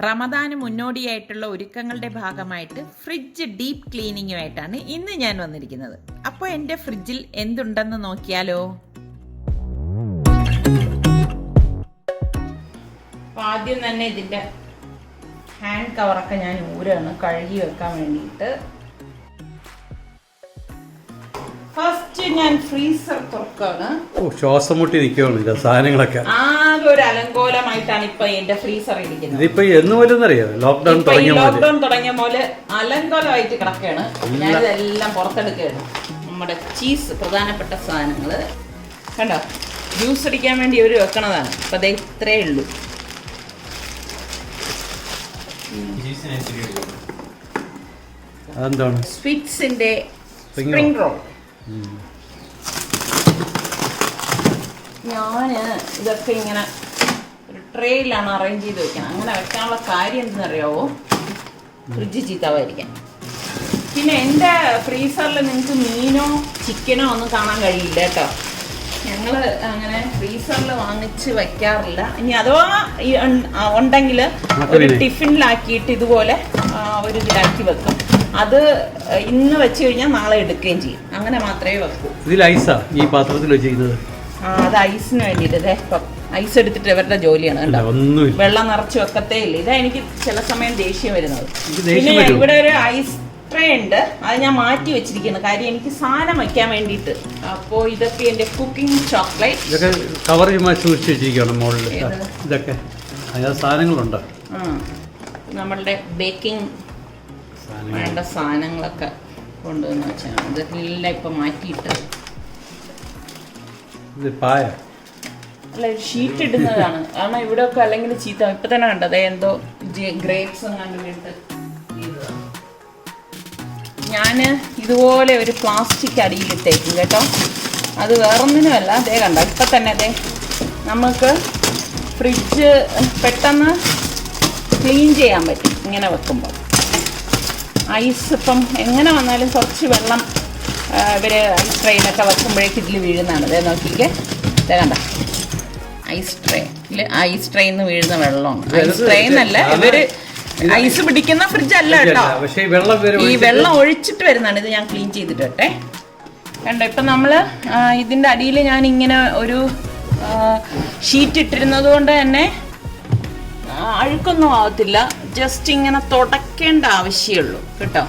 റമദാന് മുന്നോടിയായിട്ടുള്ള ഒരുക്കങ്ങളുടെ ഭാഗമായിട്ട് fridge deep ക്ലീനിങ്ങുമായിട്ടാണ് ഇന്ന് ഞാൻ വന്നിരിക്കുന്നത്. അപ്പോൾ എൻ്റെ ഫ്രിഡ്ജിൽ എന്തുണ്ടെന്ന് നോക്കിയാലോ? അപ്പോൾ ആദ്യം തന്നെ ഇതിൻ്റെ ഹാൻഡ് കവറൊക്കെ ഞാൻ ഊരാണ് കഴുകി വെക്കാൻ വേണ്ടിയിട്ട്. ഫസ്റ്റ് ഞാൻ ഫ്രീസർ തുറക്കാണ്. ശ്വാസം മുട്ടി നിൽക്കുകയാണ് സാധനങ്ങളൊക്കെ. ആകെ ഒരു അലങ്കോലമായിട്ടാണ് ഇപ്പൊ എന്റെ ഫ്രീസർ ഇരിക്കുന്നത്. ഇതിപ്പോ എന്ന് പോലെ അറിയാം, ലോക്ക്ഡൌൺ തുടങ്ങിയ പോലെ അലങ്കോലമായിട്ട് കിടക്കുകയാണ്. ഞാനിതെല്ലാം പുറത്തെടുക്കുകയാണ്. നമ്മുടെ ചീസ്, പ്രധാനപ്പെട്ട സാധനങ്ങള് കണ്ടോ, ജ്യൂസ് അടിക്കാൻ വേണ്ടി ഒരു വെക്കണതാണ്. അപ്പൊ അതേ ഇത്രേ ഉള്ളൂ. അതെന്താണ്? സ്വിറ്റ്സിന്റെ സ്പ്രിംഗ് റോൾ. ഞാന് ഇതൊക്കെ ഇങ്ങനെ ഒരു ട്രേയിലാണ് അറേഞ്ച് ചെയ്ത് വെക്കണം. അങ്ങനെ വെക്കാനുള്ള കാര്യം എന്തെന്നറിയാവോ? ഫ്രിഡ്ജ് ചീത്താവായിരിക്കാൻ. പിന്നെ എൻ്റെ ഫ്രീസറിൽ നിങ്ങൾക്ക് മീനോ ചിക്കനോ ഒന്നും കാണാൻ കഴിയില്ല കേട്ടോ. ഞങ്ങൾ അങ്ങനെ ഫ്രീസറിൽ വാങ്ങിച്ച് വയ്ക്കാറില്ല. ഇനി അഥവാ ഉണ്ടെങ്കിൽ ഒരു ടിഫിനിലാക്കിയിട്ട് ഇതുപോലെ ഒരു ഇതിലാക്കി വെക്കും. അത് ഇന്ന് വെച്ച് കഴിഞ്ഞാൽ നാളെ എടുക്കുകയും ചെയ്യും. അങ്ങനെ മാത്രമേ വെക്കൂ. ഇതിൽ ഐസാ ഈ പാത്രത്തിൽ വെച്ചിരിക്കുന്നത്? അത് ഐസിന് വേണ്ടിയിട്ട് ഐസ് എടുത്തിട്ട് ഇവരുടെ ജോലിയാണ് കേട്ടോ. വെള്ളം നിറച്ച് വെക്കത്തേ ഇല്ല. ഇതാ എനിക്ക് ചില സമയം ദേഷ്യം വരുന്നത്. പിന്നെ ഇവിടെ ഒരു ഐസ് ട്രേ ഉണ്ട്, അത് ഞാൻ മാറ്റി വെച്ചിരിക്കുന്നു. കാര്യം എനിക്ക് സാധനം വയ്ക്കാൻ വേണ്ടിയിട്ട്. അപ്പോൾ ഇതൊക്കെ എൻ്റെ കുക്കിംഗ് ചോക്ലേറ്റ്. ഇതൊക്കെ കവർ സൂക്ഷിച്ച് വെച്ചിരിക്കണം മുകളിൽ. ഇതൊക്കെ സാധനങ്ങളുണ്ട്. നമ്മളുടെ ബേക്കിംഗ് വേണ്ട സാധനങ്ങളൊക്കെ കൊണ്ടുവന്ന് വെച്ചാൽ ഇതെല്ലാം ഇപ്പം മാറ്റിയിട്ട് അല്ല ഷീറ്റ് ഇടുന്നതാണ്. കാരണം ഇവിടെ ഒക്കെ അല്ലെങ്കിൽ ചീത്ത. ഇപ്പൊ തന്നെ കണ്ടത് എന്തോ ഗ്രേപ്സ് കണ്ടിട്ട് ഞാൻ ഇതുപോലെ ഒരു പ്ലാസ്റ്റിക് അടിയിലിട്ടേക്കും കേട്ടോ. അത് വേറൊന്നിനുമല്ല. അതേ കണ്ട ഇപ്പം തന്നെ അതെ നമുക്ക് ഫ്രിഡ്ജ് പെട്ടെന്ന് ക്ലീൻ ചെയ്യാൻ പറ്റും ഇങ്ങനെ വെക്കുമ്പോൾ. ഐസ് ഇപ്പം എങ്ങനെ വന്നാലും കുറച്ച് വെള്ളം ഇവർ ഐസ് ട്രെയിനൊക്കെ വെക്കുമ്പോഴേക്ക് ഇതിൽ വീഴുന്നതാണ്. ഇതേ നോക്കിക്കേ, ഇതേ കണ്ട ഐസ് ട്രെയിന്ന് വീഴുന്ന വെള്ളമാണ്. ഐസ് ട്രെയിന്നല്ല, ഇവര് ഐസ് പിടിക്കുന്ന ഫ്രിഡ്ജ് അല്ല കേട്ടോ. ഈ വെള്ളം ഒഴിച്ചിട്ട് വരുന്നതാണ്. ഇത് ഞാൻ ക്ലീൻ ചെയ്തിട്ട് കേട്ടെ. കണ്ടോ ഇപ്പം നമ്മൾ ഇതിൻ്റെ അടിയിൽ ഞാൻ ഇങ്ങനെ ഒരു ഷീറ്റ് ഇട്ടിരുന്നത് കൊണ്ട് തന്നെ അഴുക്കൊന്നും ആവത്തില്ല. ജസ്റ്റ് ഇങ്ങനെ തുടക്കേണ്ട ആവശ്യമുള്ളൂ കേട്ടോ.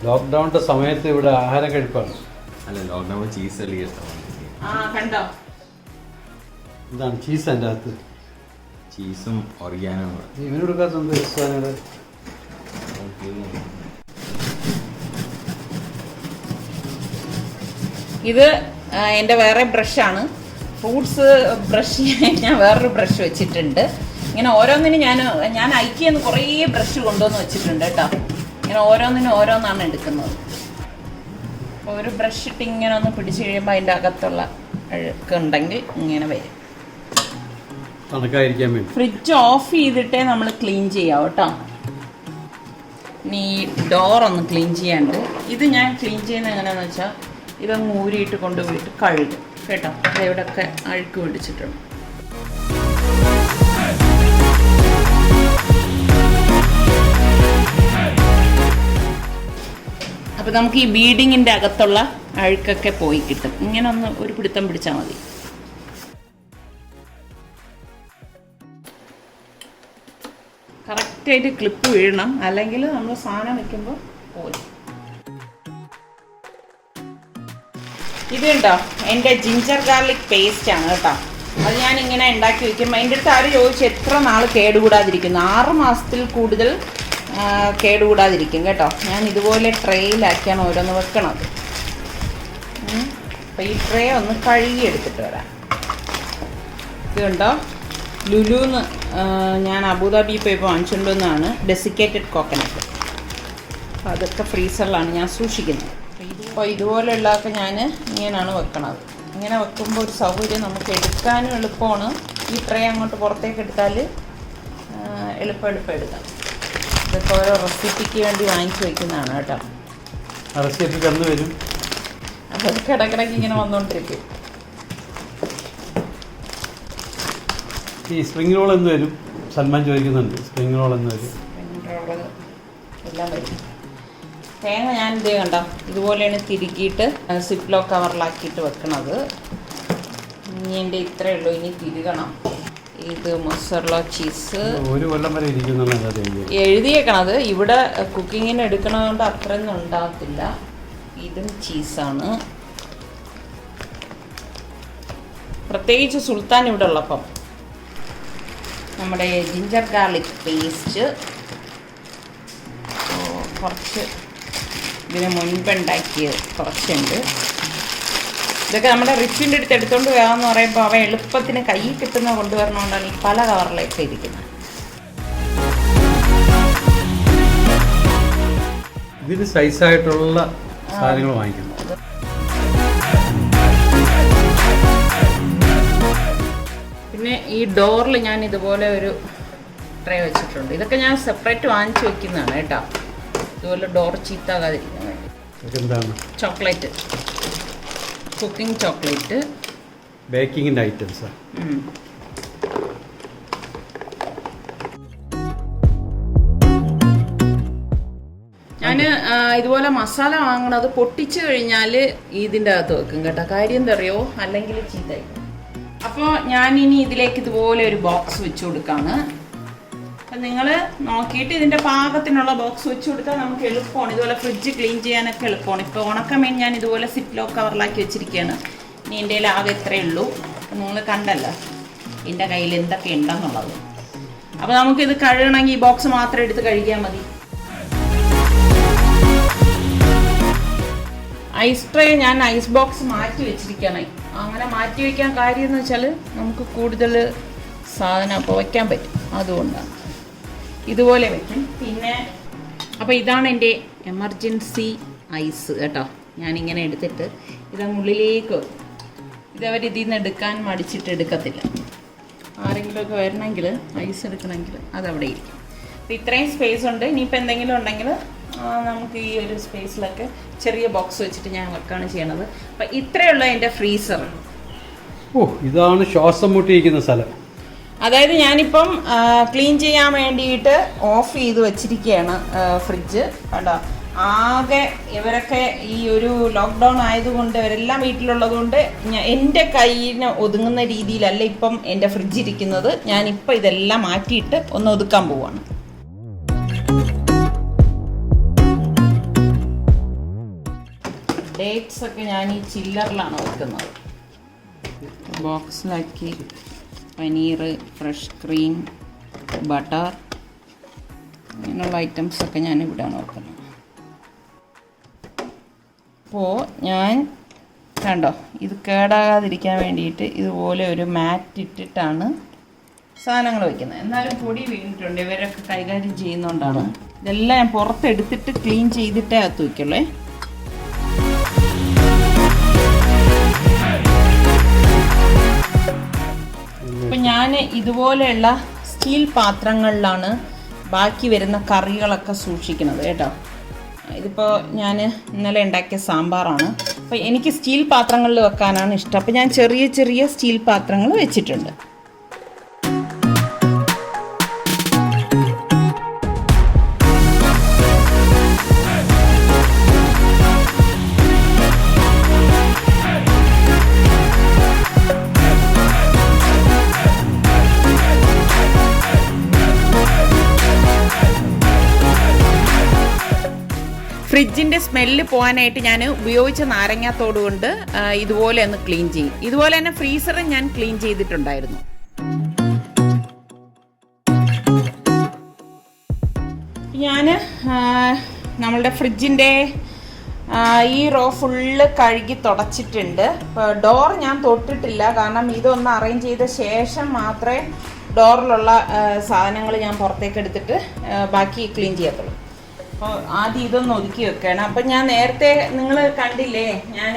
ലോക്ക്ഡൌണിന്റെ സമയത്ത് ഇവിടെ ആഹാരം കഴിപ്പാണ്. അല്ല, ലോക്ക്ഡൌൺ ചീസ് കണ്ടോ, എന്താണ് ചീസ് അതിൻ്റെ അകത്ത്? ചീസും ഓർഗാനോ. ഇവന് കൊടുക്കാത്ത സാധനങ്ങൾ. ഇത് എൻ്റെ വേറെ ബ്രഷാണ്. ഫ്രൂട്ട്സ് ബ്രഷ് ഞാൻ വേറൊരു ബ്രഷ് വെച്ചിട്ടുണ്ട്. ഇങ്ങനെ ഓരോന്നിനും ഞാൻ ഐക്യെന്ന് കുറേ ബ്രഷ് കൊണ്ടുവന്ന് വെച്ചിട്ടുണ്ട് കേട്ടോ. ഇങ്ങനെ ഓരോന്നിനും ഓരോന്നാണ് എടുക്കുന്നത്. ഒരു ബ്രഷ് ഇട്ട് ഇങ്ങനെ ഒന്ന് പിടിച്ച് കഴിയുമ്പോൾ അതിൻ്റെ അകത്തുള്ള അഴുക്കുണ്ടെങ്കിൽ ഇങ്ങനെ വരും. ഫ്രിഡ്ജ് ഓഫ് ചെയ്തിട്ടേ നമ്മൾ ക്ലീൻ ചെയ്യാം കേട്ടോ. ഇനി ഡോറൊന്ന് ക്ലീൻ ചെയ്യാണ്ട്. ഇത് ഞാൻ ക്ലീൻ ചെയ്യുന്നത് എങ്ങനെയാണെന്ന് വെച്ചാൽ ഇതൊന്ന് ഊരിയിട്ട് കൊണ്ടുപോയിട്ട് കഴുകും കേട്ടോ. ഇവിടെയൊക്കെ അഴുക്ക് പിടിച്ചിട്ടുണ്ട്. അപ്പോൾ നമുക്ക് ഈ ബീഡിങ്ങിൻ്റെ അകത്തുള്ള അഴുക്കൊക്കെ പോയി കിട്ടും. ഇങ്ങനെ ഒന്ന് ഒരു പിടുത്തം പിടിച്ചാൽ മതി. കറക്റ്റായിട്ട് ക്ലിപ്പ് വീഴണം, അല്ലെങ്കിൽ നമ്മൾ സാധനം വെക്കുമ്പോൾ പോയി. ഇത് കണ്ടോ എൻ്റെ ജിഞ്ചർ ഗാർലിക് പേസ്റ്റ് ആണ് കേട്ടോ. അത് ഞാൻ ഇങ്ങനെ ഉണ്ടാക്കി വയ്ക്കുമ്പോൾ എൻ്റെ അടുത്ത് ആര് ചോദിച്ചു എത്ര നാൾ കേടുകൂടാതിരിക്കുന്നു. 6 മാസത്തിൽ കൂടുതൽ കേടുകൂടാതിരിക്കും കേട്ടോ. ഞാൻ ഇതുപോലെ ട്രേയിലാക്കിയാണ് ഓരോന്ന് വെക്കണത്. അപ്പോൾ ഈ ട്രേ ഒന്ന് കഴുകി എടുത്തിട്ട് വരാം. ഇത് കണ്ടോ, ലുലുന്ന് ഞാൻ അബുദാബി പോയപ്പോൾ വാങ്ങിച്ചുകൊണ്ടുവന്നാണ് ഡെസിക്കേറ്റഡ് കോക്കനട്ട്. അപ്പോൾ അതൊക്കെ ഫ്രീസറിലാണ് ഞാൻ സൂക്ഷിക്കുന്നത്. അപ്പോൾ ഇതുപോലെയുള്ളതൊക്കെ ഞാൻ ഇങ്ങനെയാണ് വെക്കണത്. ഇങ്ങനെ വെക്കുമ്പോൾ ഒരു സൗകര്യം, നമുക്ക് എടുക്കാനും എളുപ്പമാണ്. ഈ ട്രേ അങ്ങോട്ട് പുറത്തേക്ക് എടുത്താൽ എളുപ്പം എടുക്കാം. ഇതൊക്കെ ഓരോ റെസിപ്പിക്ക് വേണ്ടി വാങ്ങിച്ചു വയ്ക്കുന്നതാണ് കേട്ടോ. റെസിപ്പി കന്നു വരും. അതൊക്കെ ഇടയ്ക്കിടയ്ക്ക് ഇങ്ങനെ വന്നുകൊണ്ടിരിക്കും. ഈ സ്പ്രിംഗ് റോൾ എന്ന് വരും. സൽമാൻ ചോദിക്കുന്നുണ്ട് സ്പ്രിംഗ് റോൾ എന്ന് വരും. സ്പ്രിംഗ് റോള് എല്ലാം വരും. തേങ്ങ ഞാൻ ഇതേ കണ്ടോ ഇതുപോലെയാണ് തിരുകിയിട്ട് സിപ്ലോ കവറിലാക്കിയിട്ട് വെക്കണത്. ഇനി എൻ്റെ ഇത്രയേ ഉള്ളൂ, ഇനി തിരുകണം. ഇത് മൊസറല്ല ചീസ് ഒരു കൊല്ലം വരെ ഇരിക്കുന്നുള്ളത് എഴുതിയേക്കണത്. ഇവിടെ കുക്കിങ്ങിന് എടുക്കണതുകൊണ്ട് അത്രയൊന്നും ഉണ്ടാകത്തില്ല. ഇതും ചീസാണ്. പ്രത്യേകിച്ച് സുൽത്താൻ ഇവിടെ ഉള്ളപ്പം. നമ്മുടെ ജിഞ്ചർ ഗാർലിക് പേസ്റ്റ് കുറച്ച് ഇതിന് മുൻപുണ്ടാക്കിയത് കുറച്ചുണ്ട്. ഇതൊക്കെ നമ്മുടെ റിഫിൻ്റെ അടുത്ത് എടുത്തുകൊണ്ട് പോകാമെന്ന് പറയുമ്പോൾ അവ എളുപ്പത്തിന് കയ്യിൽ കിട്ടുന്ന കൊണ്ടുവരണോണ്ടാണ് ഈ പല കവറിലേക്ക് ഇരിക്കുന്നത്. ഇതിന് സൈസായിട്ടുള്ള സാധനങ്ങൾ വാങ്ങിക്കുന്നു. പിന്നെ ഈ ഡോറിൽ ഞാൻ ഇതുപോലെ ഒരു ട്രേ വെച്ചിട്ടുണ്ട്. ഇതൊക്കെ ഞാൻ സെപ്പറേറ്റ് വാങ്ങിച്ച് വെക്കുന്നതാണ് കേട്ടോ, ഇതുപോലെ ഡോർ ചീത്താകാതിരിക്കാൻ വേണ്ടി. എന്താണ്? ചോക്ലേറ്റ്, കുക്കിംഗ് ചോക്ലേറ്റ്, ബേക്കിങ്ങിൻ്റെ ഐറ്റംസാ. ഞാൻ ഇതുപോലെ മസാല വാങ്ങണത് പൊട്ടിച്ചു കഴിഞ്ഞാൽ ഇതിൻ്റെ അകത്ത് വെക്കും കേട്ടോ. കാര്യം എന്താ അറിയോ, അല്ലെങ്കിൽ ചീത്തയായി. അപ്പോൾ ഞാനിനി ഇതിലേക്ക് ഇതുപോലെ ഒരു ബോക്സ് വെച്ച് കൊടുക്കാണ്. അപ്പം നിങ്ങൾ നോക്കിയിട്ട് ഇതിൻ്റെ പാകത്തിനുള്ള ബോക്സ് വെച്ച് കൊടുത്താൽ നമുക്ക് എളുപ്പമാണ്. ഇതുപോലെ ഫ്രിഡ്ജ് ക്ലീൻ ചെയ്യാനൊക്കെ എളുപ്പമാണ്. ഇപ്പോൾ ഉണക്കമീൻ ഞാൻ ഇതുപോലെ സിപ്ലോ കവറിലാക്കി വെച്ചിരിക്കുകയാണ്. ഇനി എൻ്റെ കയ്യിൽ ആകെ ഇത്രയേ ഉള്ളൂ. നിങ്ങൾ കണ്ടല്ലോ എൻ്റെ കയ്യിൽ എന്തൊക്കെ ഉണ്ടെന്നുള്ളത്. അപ്പോൾ നമുക്കിത് കഴുകണമെങ്കിൽ ഈ ബോക്സ് മാത്രം എടുത്ത് കഴുകിയാൽ മതി. ഐസ് ട്രേ ഞാൻ ഐസ് ബോക്സ് മാറ്റി വെച്ചിരിക്കുകയാണ്. അങ്ങനെ മാറ്റി വയ്ക്കാൻ കാര്യം എന്ന് വെച്ചാൽ നമുക്ക് കൂടുതൽ സാധനം അപ്പോൾ വയ്ക്കാൻ പറ്റും, അതുകൊണ്ടാണ് ഇതുപോലെ വയ്ക്കും. പിന്നെ അപ്പോൾ ഇതാണ് എൻ്റെ എമർജൻസി ഐസ് കേട്ടോ. ഞാനിങ്ങനെ എടുത്തിട്ട് ഇതങ്ങുള്ളിലേക്ക് വെക്കും. ഇതവരിതിൽ നിന്ന് എടുക്കാൻ മടിച്ചിട്ട് എടുക്കത്തില്ല. ആരെങ്കിലുമൊക്കെ വരണമെങ്കിൽ ഐസ് എടുക്കണമെങ്കിൽ അതവിടെ ഇരിക്കും. അപ്പോൾ ഇത്രയും സ്പേസ് ഉണ്ട്. ഇനിയിപ്പോൾ എന്തെങ്കിലും ഉണ്ടെങ്കിൽ നമുക്ക് ഈ ഒരു സ്പേസിലൊക്കെ ചെറിയ ബോക്സ് വെച്ചിട്ട് ഞാൻ വെക്കാണ് ചെയ്യണത്. അപ്പം ഇത്രയുള്ള എൻ്റെ ഫ്രീസർ. ഇതാണ് ശ്വാസം മുട്ടിയിരിക്കുന്ന സ്ഥലം. അതായത് ഞാനിപ്പം ക്ലീൻ ചെയ്യാൻ വേണ്ടിയിട്ട് ഓഫ് ചെയ്ത് വെച്ചിരിക്കുകയാണ് ഫ്രിഡ്ജ് കേട്ടോ. ആകെ ഇവരൊക്കെ ഈ ഒരു ലോക്ക്ഡൗൺ ആയതുകൊണ്ട് ഇവരെല്ലാം വീട്ടിലുള്ളത് കൊണ്ട് എൻ്റെ കയ്യിന് ഒതുങ്ങുന്ന രീതിയിലല്ല ഇപ്പം എൻ്റെ ഫ്രിഡ്ജ് ഇരിക്കുന്നത്. ഞാനിപ്പോൾ ഇതെല്ലാം മാറ്റിയിട്ട് ഒന്ന് ഒതുക്കാൻ പോവാണ്. ഡേറ്റ്സ് ഒക്കെ ഞാൻ ഈ ചില്ലറിലാണ് വെക്കുന്നത്. ബോക്സിലാക്കി പനീർ, ഫ്രഷ് ക്രീം, ബട്ടർ അങ്ങനെയുള്ള ഐറ്റംസൊക്കെ ഞാൻ ഇവിടെയാണ് വെക്കുന്നത്. അപ്പോൾ ഞാൻ കണ്ടോ ഇത് കേടാകാതിരിക്കാൻ വേണ്ടിയിട്ട് ഇതുപോലെ ഒരു മാറ്റ് ഇട്ടിട്ടാണ് സാധനങ്ങൾ വയ്ക്കുന്നത്. എന്നാലും പൊടി വീണിട്ടുണ്ട്, ഇവരൊക്കെ കൈകാര്യം ചെയ്യുന്നതുകൊണ്ടാണ്. ഇതെല്ലാം ഞാൻ പുറത്തെടുത്തിട്ട് ക്ലീൻ ചെയ്തിട്ടേ അകത്ത് വയ്ക്കുള്ളേ. അപ്പം ഞാൻ ഇതുപോലെയുള്ള സ്റ്റീൽ പാത്രങ്ങളിലാണ് ബാക്കി വരുന്ന കറികളൊക്കെ സൂക്ഷിക്കുന്നത് കേട്ടോ. ഇതിപ്പോൾ ഞാൻ ഇന്നലെ ഉണ്ടാക്കിയ സാമ്പാറാണ്. അപ്പോൾ എനിക്ക് സ്റ്റീൽ പാത്രങ്ങളിൽ വെക്കാനാണ് ഇഷ്ടം. അപ്പോൾ ഞാൻ ചെറിയ ചെറിയ സ്റ്റീൽ പാത്രങ്ങൾ വെച്ചിട്ടുണ്ട്. ഫ്രിഡ്ജിൻ്റെ സ്മെല്ല് പോകാനായിട്ട് ഞാൻ ഉപയോഗിച്ച നാരങ്ങാത്തോട് കൊണ്ട് ഇതുപോലെ ഒന്ന് ക്ലീൻ ചെയ്യും. ഇതുപോലെ തന്നെ ഫ്രീസറും ഞാൻ ക്ലീൻ ചെയ്തിട്ടുണ്ടായിരുന്നു. ഞാൻ നമ്മളുടെ ഫ്രിഡ്ജിൻ്റെ ഈ റോ ഫുള്ള് കഴുകി തുടച്ചിട്ടുണ്ട്. ഡോർ ഞാൻ തൊട്ടിട്ടില്ല, കാരണം ഇതൊന്ന് അറേഞ്ച് ചെയ്ത ശേഷം മാത്രമേ ഡോറിലുള്ള സാധനങ്ങൾ ഞാൻ പുറത്തേക്ക് എടുത്തിട്ട് ബാക്കി ക്ലീൻ ചെയ്യത്തുള്ളൂ. അപ്പോൾ ആദ്യം ഇതൊന്ന് ഒതുക്കി വെക്കണം. അപ്പം ഞാൻ നേരത്തെ നിങ്ങൾ കണ്ടില്ലേ, ഞാൻ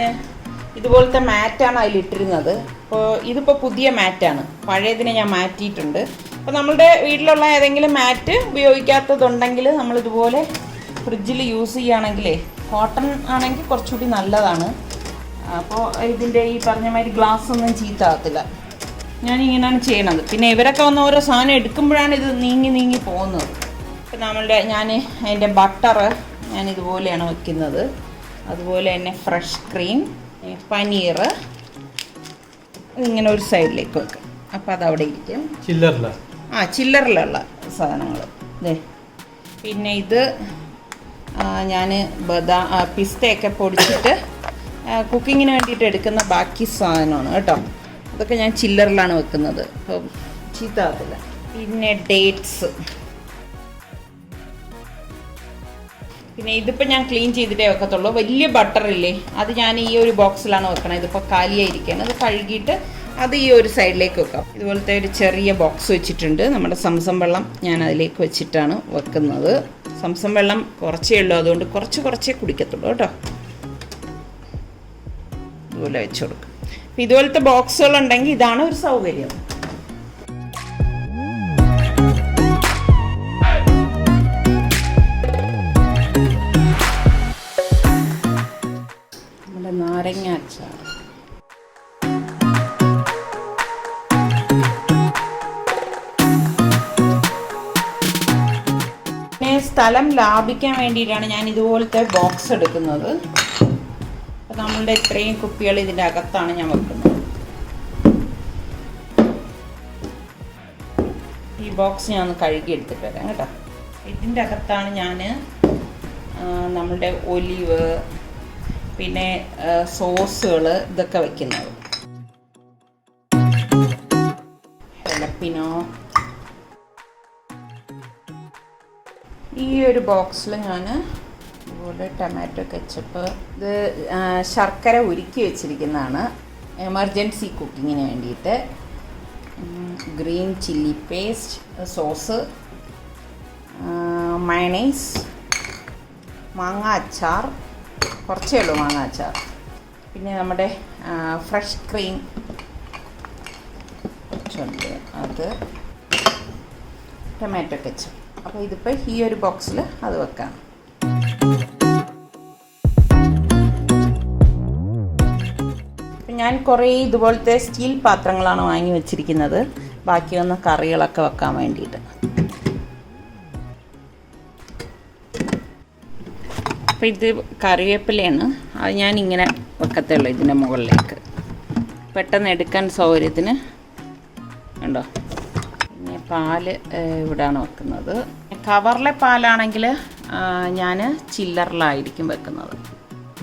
ഇതുപോലത്തെ മാറ്റാണ് അതിലിട്ടിരുന്നത്. അപ്പോൾ ഇതിപ്പോൾ പുതിയ മാറ്റാണ്, പഴയതിനെ ഞാൻ മാറ്റിയിട്ടുണ്ട്. അപ്പോൾ നമ്മളുടെ വീട്ടിലുള്ള ഏതെങ്കിലും മാറ്റ് ഉപയോഗിക്കാത്തതുണ്ടെങ്കിൽ നമ്മളിതുപോലെ ഫ്രിഡ്ജിൽ യൂസ് ചെയ്യുകയാണെങ്കിലേ, കോട്ടൺ ആണെങ്കിൽ കുറച്ചുകൂടി നല്ലതാണ്. അപ്പോൾ ഇതിൻ്റെ ഈ പറഞ്ഞ മാതിരി ഗ്ലാസ് ഒന്നും ചീത്താകത്തില്ല. ഞാനിങ്ങനെയാണ് ചെയ്യണത്. പിന്നെ ഇവരൊക്കെ വന്ന് ഓരോ സാധനം എടുക്കുമ്പോഴാണ് ഇത് നീങ്ങി പോകുന്നത്. ഇപ്പം ഞാൻ അതിൻ്റെ ബട്ടർ ഞാനിതുപോലെയാണ് വയ്ക്കുന്നത്. അതുപോലെ തന്നെ ഫ്രഷ് ക്രീം, പനീർ ഇതിങ്ങനെ ഒരു സൈഡിലേക്ക് വെക്കും. അപ്പോൾ അതവിടെ ഇരിക്കും. ചില്ലറിലുള്ള സാധനങ്ങൾ. പിന്നെ ഇത് ഞാൻ പിസ്തയൊക്കെ പൊടിച്ചിട്ട് കുക്കിങ്ങിന് വേണ്ടിയിട്ട് എടുക്കുന്ന ബാക്കി സാധനമാണ് കേട്ടോ. അതൊക്കെ ഞാൻ ചില്ലറിലാണ് വെക്കുന്നത്, അപ്പം ചീത്താകത്തില്ല. പിന്നെ ഡേറ്റ്സ്, പിന്നെ ഇതിപ്പോൾ ഞാൻ ക്ലീൻ ചെയ്തിട്ടേ വെക്കത്തുള്ളൂ. വലിയ ബട്ടറില്ലേ, അത് ഞാൻ ഈ ഒരു ബോക്സിലാണ് വെക്കണത്. ഇതിപ്പോൾ കാലിയായിരിക്കുകയാണ്. അത് കഴുകിയിട്ട് അത് ഈ ഒരു സൈഡിലേക്ക് വെക്കാം. ഇതുപോലത്തെ ഒരു ചെറിയ ബോക്സ് വെച്ചിട്ടുണ്ട്. നമ്മുടെ സംസം വെള്ളം ഞാൻ അതിലേക്ക് വെച്ചിട്ടാണ് വെക്കുന്നത്. സംസം വെള്ളം കുറച്ചേ ഉള്ളൂ, അതുകൊണ്ട് കുറച്ചേ കുടിക്കത്തുള്ളൂ കേട്ടോ. ഇതുപോലെ വെച്ച് കൊടുക്കും. അപ്പം ഇതുപോലത്തെ ബോക്സുകളുണ്ടെങ്കിൽ ഇതാണ് ഒരു സൗകര്യം. നമ്മുടെ നാരങ്ങ അച്ചാർ. സ്ഥലം ലാഭിക്കാൻ വേണ്ടിയിട്ടാണ് ഞാൻ ഇതുപോലത്തെ ബോക്സ് എടുക്കുന്നത്. അപ്പം നമ്മളുടെ ഇത്രയും കുപ്പികൾ ഇതിൻ്റെ അകത്താണ് ഞാൻ വെക്കുന്നത്. ഈ ബോക്സ് ഞാൻ ഒന്ന് കഴുകി എടുത്തിട്ട് വരാം കേട്ടോ. ഇതിൻ്റെ അകത്താണ് ഞാൻ നമ്മളുടെ ഒലിവ്, പിന്നെ സോസുകൾ ഇതൊക്കെ വയ്ക്കുന്നത്. ഹെലപ്പിനോ. ഈ ഒരു ബോക്സിൽ ഞാൻ ഇതുപോലെ ടൊമാറ്റോ കെച്ചപ്പ്, ഇത് ശർക്കര ഉരുക്കി വെച്ചിരിക്കുന്നതാണ് എമർജൻസി കുക്കിങ്ങിന് വേണ്ടിയിട്ട്. Green chilli paste, sauce, mayonnaise, മാങ്ങ അച്ചാർ, കുറച്ചേ ഉള്ളൂ മാങ്ങ അച്ചാർ. പിന്നെ നമ്മുടെ ഫ്രഷ് ക്രീം കുറച്ചുണ്ട്, അത് ടൊമാറ്റോ കെച്ചപ്പ്. അപ്പോൾ ഇതിപ്പോൾ ഈ ഒരു ബോക്സിൽ അത് വെക്കാം. ഇപ്പം ഞാൻ കുറേ ഇതുപോലത്തെ സ്റ്റീൽ പാത്രങ്ങളാണ് വാങ്ങി വെച്ചിരിക്കുന്നത്, ബാക്കി വന്ന കറികളൊക്കെ വെക്കാൻ വേണ്ടിയിട്ട്. അപ്പോൾ ഇത് കറിവേപ്പിലയാണ്, അത് ഞാൻ ഇങ്ങനെ വെക്കത്തുള്ളൂ ഇതിൻ്റെ മുകളിലേക്ക്, പെട്ടെന്ന് എടുക്കാൻ സൗകര്യത്തിന്. കണ്ടോ, പാല് ഇവിടെയാണ് വെക്കുന്നത്. കവറിലെ പാലാണെങ്കിൽ ഞാൻ ചില്ലറിലായിരിക്കും വെക്കുന്നത്.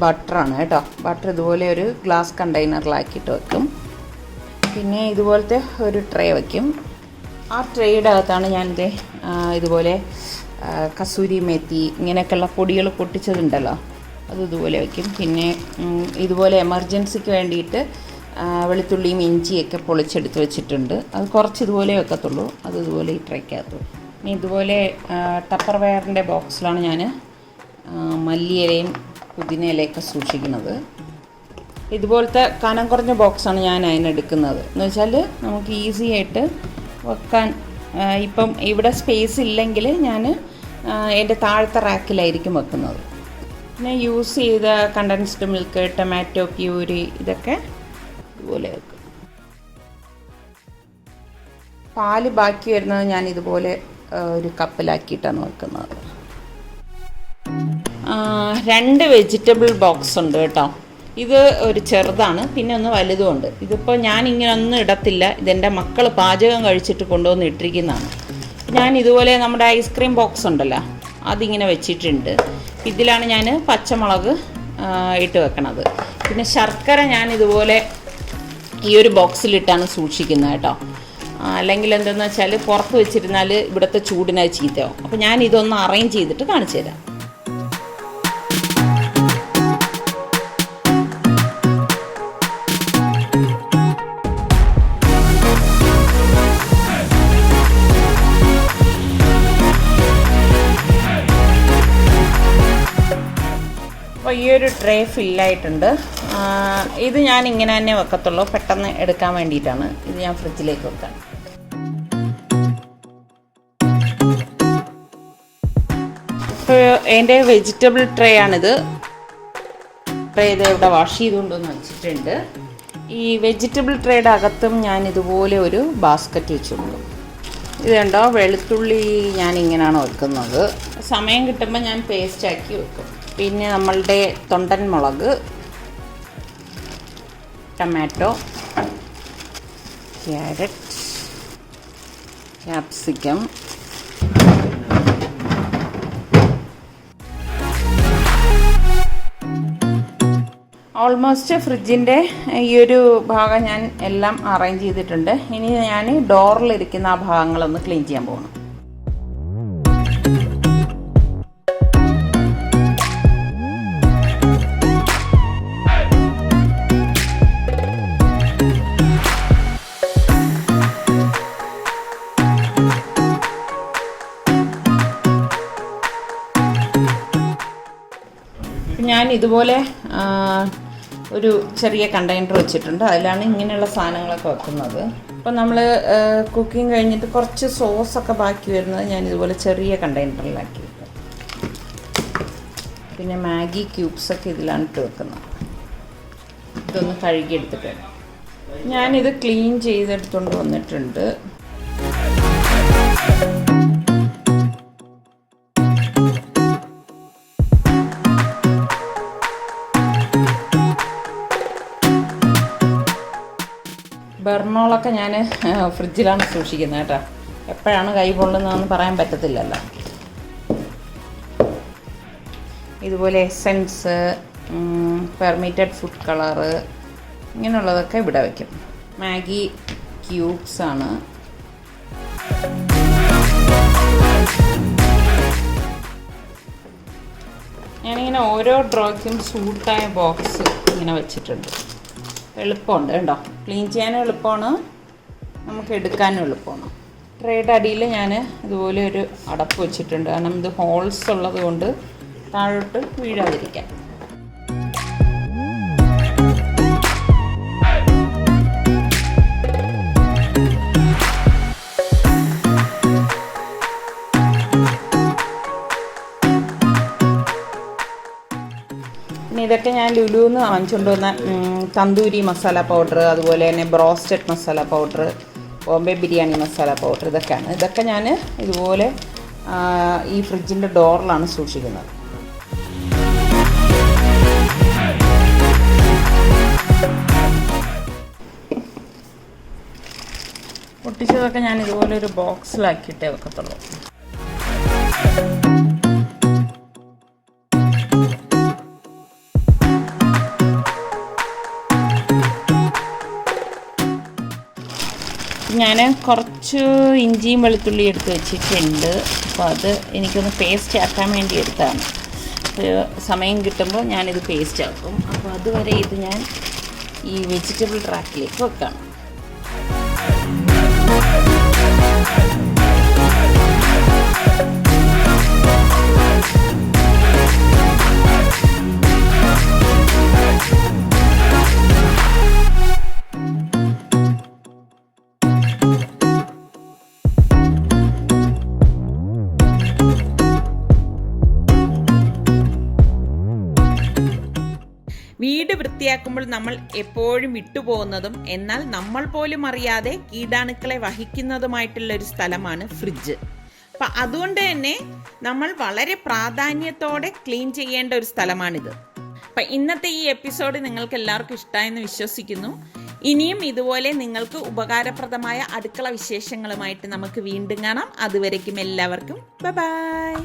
ബട്ടറാണ് കേട്ടോ. ബട്ടർ ഇതുപോലെ ഒരു ഗ്ലാസ് കണ്ടെയ്നറിലാക്കിയിട്ട് വെക്കും. പിന്നെ ഇതുപോലത്തെ ഒരു ട്രേ വയ്ക്കും. ആ ട്രേയുടെ അകത്താണ് ഞാനിത് ഇതുപോലെ കസൂരി മേത്തി ഇങ്ങനെയൊക്കെയുള്ള പൊടികൾ പൊട്ടിച്ചതുണ്ടല്ലോ, അത് ഇതുപോലെ വയ്ക്കും. പിന്നെ ഇതുപോലെ എമർജൻസിക്ക് വേണ്ടിയിട്ട് വെളുത്തുള്ളിയും ഇഞ്ചിയൊക്കെ പൊളിച്ചെടുത്ത് വെച്ചിട്ടുണ്ട്. അത് കുറച്ച് ഇതുപോലെ വെക്കത്തുള്ളൂ, അത് ഇതുപോലെ ഈ ട്രേക്കകത്തു. ഇനി ഇതുപോലെ ടപ്പർ വെയറിൻ്റെ ബോക്സിലാണ് ഞാൻ മല്ലിയിലയും പുതിനയിലയൊക്കെ സൂക്ഷിക്കുന്നത്. ഇതുപോലത്തെ കനം കുറഞ്ഞ ബോക്സാണ് ഞാൻ അതിനെടുക്കുന്നത്. എന്ന് വെച്ചാൽ നമുക്ക് ഈസി ആയിട്ട് വെക്കാൻ. ഇപ്പം ഇവിടെ സ്പേസ് ഇല്ലെങ്കിൽ ഞാൻ എൻ്റെ താഴത്തെ റാക്കിലായിരിക്കും വെക്കുന്നത്. പിന്നെ യൂസ് ചെയ്ത കണ്ടൻസ്ഡ് മിൽക്ക്, ടൊമാറ്റോ പ്യൂരി ഇതൊക്കെ ഇതുപോലെ വെക്കും. പാല് ബാക്കി വരുന്നത് ഞാൻ ഇതുപോലെ ഒരു കപ്പിലാക്കിയിട്ടാണ് വെക്കുന്നത്. 2 വെജിറ്റബിൾ ബോക്സ് ഉണ്ട് കേട്ടോ. ഇത് ഒരു ചെറുതാണ്, പിന്നെ ഒന്ന് വലുതുമുണ്ട്. ഇതിപ്പോൾ ഞാൻ ഇങ്ങനെ ഒന്നും ഇടത്തില്ല, ഇതെൻ്റെ മക്കൾ പാചകം കഴിച്ചിട്ട് കൊണ്ടുവന്ന് ഇട്ടിരിക്കുന്നതാണ്. ഞാൻ ഇതുപോലെ നമ്മുടെ ഐസ്ക്രീം ബോക്സ് ഉണ്ടല്ലോ, അതിങ്ങനെ വെച്ചിട്ടുണ്ട്. ഇതിലാണ് ഞാൻ പച്ചമുളക് ഇട്ട് വെക്കണത്. പിന്നെ ശർക്കര ഞാൻ ഇതുപോലെ ഈ ഒരു ബോക്സിലിട്ടാണ് സൂക്ഷിക്കുന്നത് കേട്ടോ. അല്ലെങ്കിൽ എന്തെന്ന് വെച്ചാൽ പുറത്ത് വെച്ചിരുന്നാൽ ഇവിടുത്തെ ചൂടിനത് ചീത്തയാവും. അപ്പോൾ ഞാൻ ഇതൊന്ന് അറേഞ്ച് ചെയ്തിട്ട് കാണിച്ചു തരാം. അപ്പോൾ ഈ ഒരു ട്രേ ഫില്ലായിട്ടുണ്ട്. ഇത് ഞാൻ ഇങ്ങനെ തന്നെ വെക്കത്തുള്ളൂ, പെട്ടെന്ന് എടുക്കാൻ വേണ്ടിയിട്ടാണ്. ഇത് ഞാൻ ഫ്രിഡ്ജിലേക്ക് വെക്കാം. ഇപ്പോൾ എൻ്റെ വെജിറ്റബിൾ ട്രേ ആണിത്. ട്രേ ഇത് ഇവിടെ വാഷ് ചെയ്തുകൊണ്ടൊന്ന് വെച്ചിട്ടുണ്ട്. ഈ വെജിറ്റബിൾ ട്രേയുടെ അകത്തും ഞാൻ ഇതുപോലെ ഒരു ബാസ്ക്കറ്റ് വെച്ച് കൊടുക്കും. ഇത് കണ്ടോ, വെളുത്തുള്ളി ഞാൻ ഇങ്ങനെയാണ് വെക്കുന്നത്. സമയം കിട്ടുമ്പോൾ ഞാൻ പേസ്റ്റാക്കി വെക്കും. പിന്നെ നമ്മളുടെ തൊണ്ടൻ മുളക്, ടൊമാറ്റോ, ക്യാരറ്റ്, ക്യാപ്സിക്കം, ഓൾമോസ്റ്റ് ഫ്രിഡ്ജിൻ്റെ ഈ ഒരു ഭാഗം ഞാൻ എല്ലാം അറേഞ്ച് ചെയ്തിട്ടുണ്ട്. ഇനി ഞാൻ ഡോറിലിരിക്കുന്ന ആ ഭാഗങ്ങളൊന്ന് ക്ലീൻ ചെയ്യാൻ പോകണം. ഞാൻ ഇതുപോലെ ഒരു ചെറിയ കണ്ടെയ്നർ വെച്ചിട്ടുണ്ട്. അതിലാണ് ഇങ്ങനെയുള്ള സാധനങ്ങളൊക്കെ വെക്കുന്നത്. അപ്പോൾ നമ്മൾ കുക്കിംഗ് കഴിഞ്ഞിട്ട് കുറച്ച് സോസൊക്കെ ബാക്കി വരുന്നത് ഞാൻ ഇതുപോലെ ചെറിയ കണ്ടെയ്നറിലാക്കി വെക്കും. പിന്നെ മാഗി ക്യൂബ്സൊക്കെ ഇതിലാണ് ഇട്ട് വെക്കുന്നത്. ഇതൊന്ന് കഴുകിയെടുത്തിട്ട് ഞാനിത് ക്ലീൻ ചെയ്തെടുത്തുകൊണ്ട് വന്നിട്ടുണ്ട്. ബർമോളൊക്കെ ഞാൻ ഫ്രിഡ്ജിലാണ് സൂക്ഷിക്കുന്നത് കേട്ടോ. എപ്പോഴാണ് കൈ പൊള്ളുന്നതെന്ന് പറയാൻ പറ്റത്തില്ലല്ലോ. ഇതുപോലെ എസെൻസ്, പെർമിറ്റഡ് ഫുഡ് കളറ്, ഇങ്ങനെയുള്ളതൊക്കെ ഇവിടെ വയ്ക്കും. മാഗി ക്യൂബ്സാണ്. ഞാനിങ്ങനെ ഓരോ ഡ്രോയ്ക്കും സൂട്ടായ ബോക്സ് ഇങ്ങനെ വെച്ചിട്ടുണ്ട്. എളുപ്പമുണ്ട് കേട്ടോ, ക്ലീൻ ചെയ്യാനും എളുപ്പമാണ്, നമുക്ക് എടുക്കാനും എളുപ്പമാണ്. ട്രേയുടെ അടിയിൽ ഞാൻ ഇതുപോലെ ഒരു അടപ്പ് വെച്ചിട്ടുണ്ട്. കാരണം ഇത് ഹോൾസ് ഉള്ളത് കൊണ്ട് താഴോട്ട് വീഴാതിരിക്കാൻ. ഇതൊക്കെ ഞാൻ ലുലുന്ന് വാങ്ങിച്ചുകൊണ്ട് വന്ന തന്തൂരി മസാല പൗഡർ, അതുപോലെ തന്നെ broasted masala powder, Bombay biryani masala powder, ഇതൊക്കെയാണ്. ഇതൊക്കെ ഞാൻ ഇതുപോലെ ഈ ഫ്രിഡ്ജിൻ്റെ ഡോറിലാണ് സൂക്ഷിക്കുന്നത്. പൊട്ടിച്ചതൊക്കെ ഞാൻ ഇതുപോലെ ഒരു ബോക്സിലാക്കിയിട്ടേ വെക്കത്തുള്ളൂ. ഞാൻ കുറച്ച് ഇഞ്ചിയും വെളുത്തുള്ളി എടുത്ത് വെച്ചിട്ടുണ്ട്. അപ്പോൾ അത് എനിക്കൊന്ന് പേസ്റ്റ് ആക്കാൻ വേണ്ടി എടുത്താണ്. സമയം കിട്ടുമ്പോൾ ഞാനിത് പേസ്റ്റ് ആക്കും. അപ്പോൾ അതുവരെ ഇത് ഞാൻ ഈ വെജിറ്റബിൾ റാക്കിലേക്ക് വെക്കാം. വീട് വൃത്തിയാക്കുമ്പോൾ നമ്മൾ എപ്പോഴും വിട്ടുപോകുന്നതും എന്നാൽ നമ്മൾ പോലും അറിയാതെ കീടാണുക്കളെ വഹിക്കുന്നതുമായിട്ടുള്ള ഒരു സ്ഥലമാണ് ഫ്രിഡ്ജ്. അപ്പം അതുകൊണ്ട് തന്നെ നമ്മൾ വളരെ പ്രാധാന്യത്തോടെ ക്ലീൻ ചെയ്യേണ്ട ഒരു സ്ഥലമാണിത്. അപ്പം ഇന്നത്തെ ഈ എപ്പിസോഡ് നിങ്ങൾക്ക് എല്ലാവർക്കും ഇഷ്ടമായെന്ന് വിശ്വസിക്കുന്നു. ഇനിയും ഇതുപോലെ നിങ്ങൾക്ക് ഉപകാരപ്രദമായ അടുക്കള വിശേഷങ്ങളുമായിട്ട് നമുക്ക് വീണ്ടും കാണാം. അതുവരേക്കും എല്ലാവർക്കും ബൈ ബൈ.